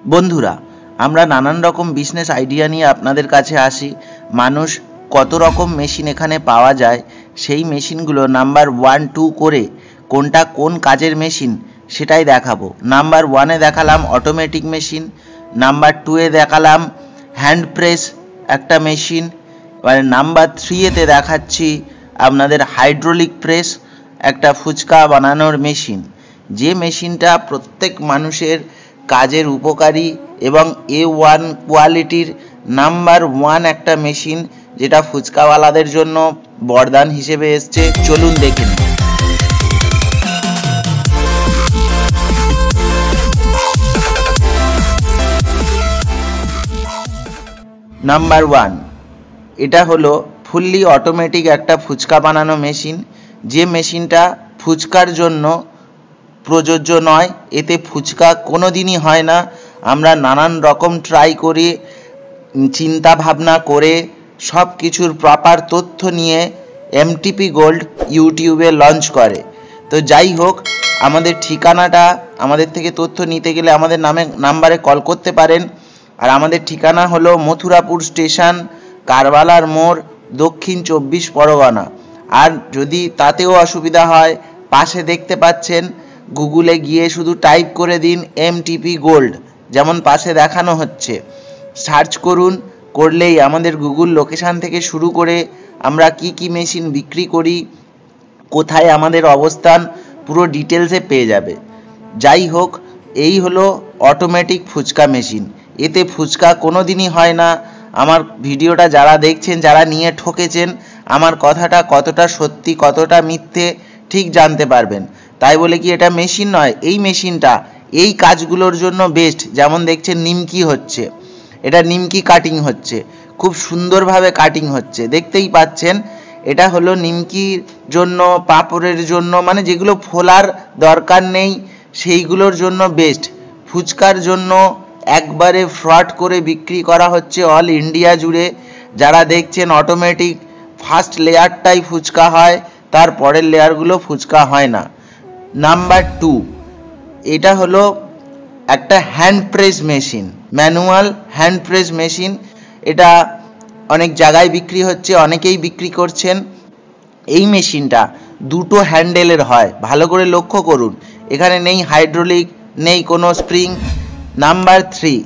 বন্ধুরা, আমরা নানান রকম বিজনেস আইডিয়া নিয়ে আপনাদের কাছে আসি। মানুষ কত রকম মেশিন এখানে পাওয়া যায়, সেই মেশিনগুলো নাম্বার 1, 2 করে কোনটা কোন কাজের মেশিন সেটাই দেখাবো। নাম্বার 1-এ দেখালাম অটোমেটিক মেশিন, নাম্বার 2-এ দেখালাম হ্যান্ড প্রেস একটা মেশিন, এবারে নাম্বার 3-এতে দেখাচ্ছি আপনাদের হাইড্রোলিক প্রেস, একটা ফুচকা বানানোর মেশিন। যে মেশিনটা প্রত্যেক মানুষের কাজের উপকারী এবং A1 কোয়ালিটির নাম্বার 1 একটা মেশিন, যেটা ফুচকাওয়ালাদের জন্য বরদান হিসেবে এসছে। চলুন দেখে নিন। নাম্বার 1, এটা হলো ফুললি অটোমেটিক একটা ফুচকা বানানো মেশিন। যে মেশিনটা ফুচকার জন্য প্রযোজ্য নয়, এতে ফুচকা কোনো দিনই হয় না। আমরা নানান রকম ট্রাই করি, চিন্তা ভাবনা করে সব কিছুর প্রপার তথ্য নিয়ে এমটিপি গোল্ড ইউটিউবে লঞ্চ করে। তো যাই হোক, আমাদের ঠিকানাটা, আমাদের থেকে তথ্য নিতে গেলে আমাদের নাম্বারে কল করতে পারেন। আর আমাদের ঠিকানা হলো মথুরাপুর স্টেশন, কারবালার মোড়, দক্ষিণ 24 পরগনা। আর যদি তাতেও অসুবিধা হয়, পাশে দেখতে পাচ্ছেন, গুগলে গিয়ে শুধু টাইপ করে দিন এমটিপি গোল্ড, যেমন পাশে দেখানো হচ্ছে, সার্চ করুন। করলেই আমাদের গুগল লোকেশান থেকে শুরু করে আমরা কি কি মেশিন বিক্রি করি, কোথায় আমাদের অবস্থান, পুরো ডিটেলসে পেয়ে যাবে। যাই হোক, এই হলো অটোমেটিক ফুচকা মেশিন। এতে ফুচকা কোনো দিনই হয় না। আমার ভিডিওটা যারা দেখছেন, যারা নিয়ে ঠকেছেন, আমার কথাটা কতটা সত্যি কতটা মিথ্যে ঠিক জানতে পারবেন। তাই বলে কি এটা মেশিন নয়? এই মেশিনটা এই কাজগুলোর জন্য বেস্ট। যেমন দেখছেন নিমকি হচ্ছে, এটা নিমকি কাটিং হচ্ছে, খুব সুন্দরভাবে কাটিং হচ্ছে, দেখতেই পাচ্ছেন। এটা হলো নিমকির জন্য, পাঁপড়ের জন্য, মানে যেগুলো ফোলার দরকার নেই সেইগুলোর জন্য বেস্ট। ফুচকার জন্য একবারে ফ্রড করে বিক্রি করা হচ্ছে অল ইন্ডিয়া জুড়ে। যারা দেখছেন অটোমেটিক ফার্স্ট লেয়ারটাই ফুচকা হয়, তার পরের লেয়ারগুলো ফুচকা হয় না। নাম্বার 2, এটা হলো একটা hand press machine, manual hand press machine. এটা অনেক জায়গায় বিক্রি হচ্ছে, অনেকেই বিক্রি করছেন। এই মেশিনটা দুটো হ্যান্ডেলের হয়, ভালো করে লক্ষ্য করুন। এখানে নেই হাইড্রোলিক, নেই কোনো স্প্রিং। নাম্বার 3,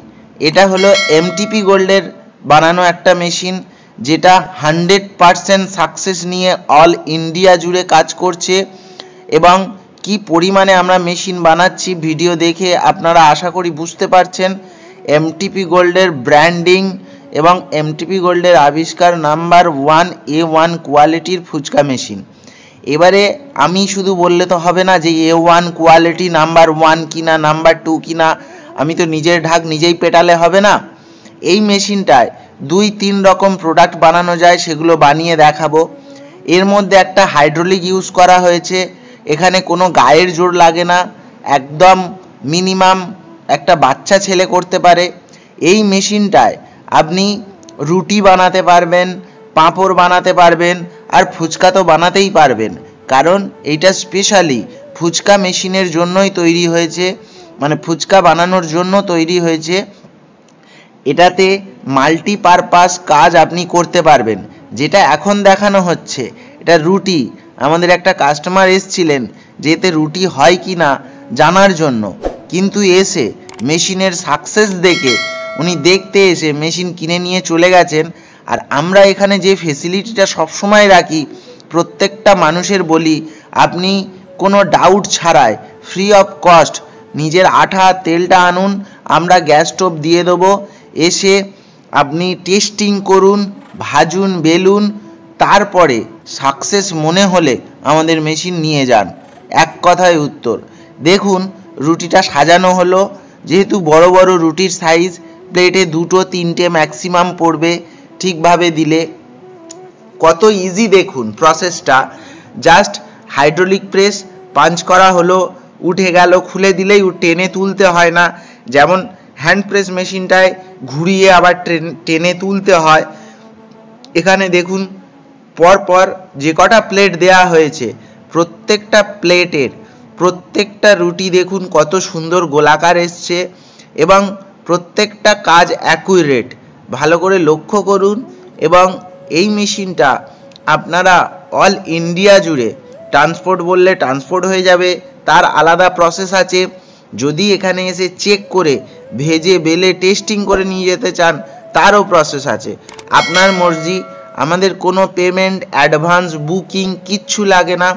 এটা হলো এমটিপি গোল্ডের বানানো একটা মেশিন, যেটা 100% সাকসেস নিয়ে অল ইন্ডিয়া জুড়ে কাজ করছে। এবং কি পরিমাণে আমরা মেশিন বানাচ্ছি ভিডিও দেখে আপনারা আশা করি বুঝতে পারছেন। এমটিপি গোল্ডের ব্র্যান্ডিং এবং এমটিপি গোল্ডের আবিষ্কার নাম্বার 1 A1 কোয়ালিটির ফুচকা মেশিন। এবারে আমি শুধু বললে তো হবে না যে A1 কোয়ালিটি নাম্বার 1 কিনা নাম্বার 2 কিনা, আমি তো নিজের ঢাক নিজেই পেটালে হবে না। এই মেশিনটায় 2-3 রকম প্রোডাক্ট বানানো যায়, সেগুলো বানিয়ে দেখাবো। এর মধ্যে একটা হাইড্রোলিক ইউজ করা হয়েছে, এখানে কোনো গায়ের জোর লাগে না, একদম মিনিমাম একটা বাচ্চা ছেলে করতে পারে। এই মেশিনটায় আপনি রুটি বানাতে পারবেন, পাঁপড় বানাতে পারবেন, আর ফুচকা তো বানাতেই পারবেন, কারণ এইটা স্পেশালি ফুচকা মেশিনের জন্যই তৈরি হয়েছে, মানে ফুচকা বানানোর জন্য তৈরি হয়েছে। এটাতে মাল্টিপারপাস কাজ আপনি করতে পারবেন। যেটা এখন দেখানো হচ্ছে, এটা রুটি। আমাদের একটা কাস্টমার এসছিলেন যে এতে রুটি হয় কি না জানার জন্য, কিন্তু এসে মেশিনের সাকসেস দেখে উনি দেখতে এসে মেশিন কিনে নিয়ে চলে গেছেন। আর আমরা এখানে যে ফেসিলিটিটা সবসময় রাখি, প্রত্যেকটা মানুষের বলি, আপনি কোনো ডাউট ছাড়াই ফ্রি অফ কস্ট নিজের আঠা তেলটা আনুন, আমরা গ্যাস স্টোভ দিয়ে দেবো, এসে আপনি টেস্টিং করুন, ভাজুন, বেলুন, তারপরে সাকসেস মনে হলে আমাদের মেশিন নিয়ে যান। এক কথায় উত্তর। দেখুন রুটিটা সাজানো হলো, যেহেতু বড় বড় রুটির সাইজ, প্লেটে 2-3টে ম্যাক্সিমাম পড়বে ঠিকভাবে দিলে। কত ইজি দেখুন প্রসেসটা। জাস্ট হাইড্রোলিক প্রেস পাঞ্চ করা হলো, উঠে গেল, খুলে দিলেই টেনে তুলতে হয় না। যেমন হ্যান্ড প্রেস মেশিনটায় ঘুরিয়ে আবার টেনে তুলতে হয়। এখানে দেখুন পরপর যে কটা প্লেট দেয়া হয়েছে, প্রত্যেকটা প্লেটের প্রত্যেকটা রুটি দেখুন কত সুন্দর গোলাকার এসছে, এবং প্রত্যেকটা কাজ অ্যাকুরেট, ভালো করে লক্ষ্য করুন। এবং এই মেশিনটা আপনারা অল ইন্ডিয়া জুড়ে ট্রান্সপোর্ট বললে ট্রান্সপোর্ট হয়ে যাবে, তার আলাদা প্রসেস আছে। যদি এখানে এসে চেক করে ভেজে বেলে টেস্টিং করে নিয়ে যেতে চান তারও প্রসেস আছে, আপনার মর্জি। আমাদের কোনো পেমেন্ট, অ্যাডভান্স, বুকিং কিচ্ছু লাগে না।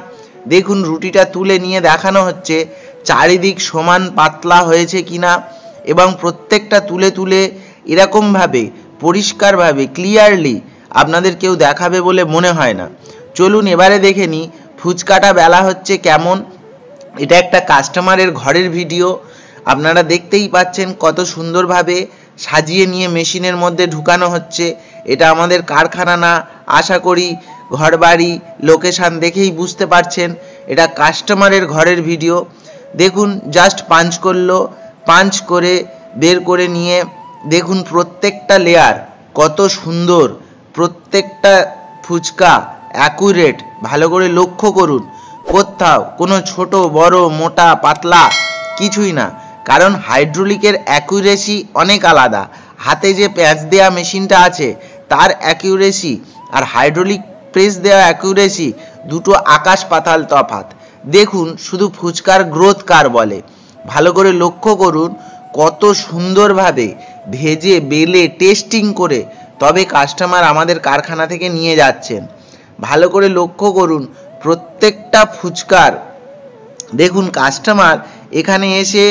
দেখুন রুটিটা তুলে নিয়ে দেখানো হচ্ছে চারিদিক সমান পাতলা হয়েছে কিনা, এবং প্রত্যেকটা তুলে তুলে এরকমভাবে পরিষ্কারভাবে ক্লিয়ারলি আপনাদের কেউ দেখাবে বলে মনে হয় না। চলুন এবারে দেখে নিই ফুচকাটা বেলা হচ্ছে কেমন। এটা একটা কাস্টমারের ঘরের ভিডিও, আপনারা দেখতেই পাচ্ছেন কত সুন্দরভাবে সাজিয়ে নিয়ে মেশিনের মধ্যে ঢুকানো হচ্ছে। এটা আমাদের কারখানা না, আশা করি ঘরবাড়ি লোকেশান দেখেই বুঝতে পারছেন এটা কাস্টমারের ঘরের ভিডিও। দেখুন জাস্ট পাঞ্চ করলো, পাঞ্চ করে বের করে নিয়ে দেখুন প্রত্যেকটা লেয়ার কত সুন্দর, প্রত্যেকটা ফুচকা অ্যাকুরেট, ভালো করে লক্ষ্য করুন। কোথাও কোনো ছোট বড় মোটা পাতলা কিছুই না, কারণ হাইড্রোলিকের অ্যাকুরেসি অনেক আলাদা। হাতে যে প্যাঁচ দেওয়া মেশিনটা আছে তার অ্যাকুরেসি আর হাইড্রোলিক প্রেস দেওয়া অ্যাকুরেসি দুটো আকাশ পাতাল তফাৎ। দেখুন শুধু ফুচকার গ্রোথ কার বলে, ভালো করে লক্ষ্য করুন কত সুন্দরভাবে ভেজে বেলে টেস্টিং করে তবে কাস্টমার আমাদের কারখানা থেকে নিয়ে যাচ্ছেন। ভালো করে লক্ষ্য করুন প্রত্যেকটা ফুচকার। দেখুন কাস্টমার এখানে এসে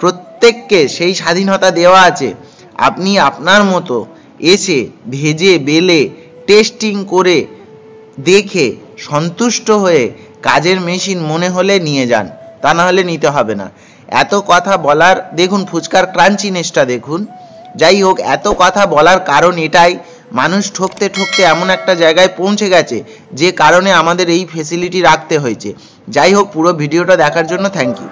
প্রত্যেককে সেই স্বাধীনতা দেওয়া আছে, আপনি আপনার মতো এসে ভেজে বেলে টেস্টিং করে দেখে সন্তুষ্ট হয়ে কাজের মেশিন মনে হলে নিয়ে যান, তা না হলে নিতে হবে না। এত কথা বলার, দেখুন ফুচকার ক্রাঞ্চিনেসটা দেখুন। যাই হোক, এত কথা বলার কারণ এটাই, মানুষ ঠকতে ঠকতে এমন একটা জায়গায় পৌঁছে গেছে যে কারণে আমাদের এই ফেসিলিটি রাখতে হয়েছে। যাই হোক, পুরো ভিডিওটা দেখার জন্য থ্যাংক ইউ।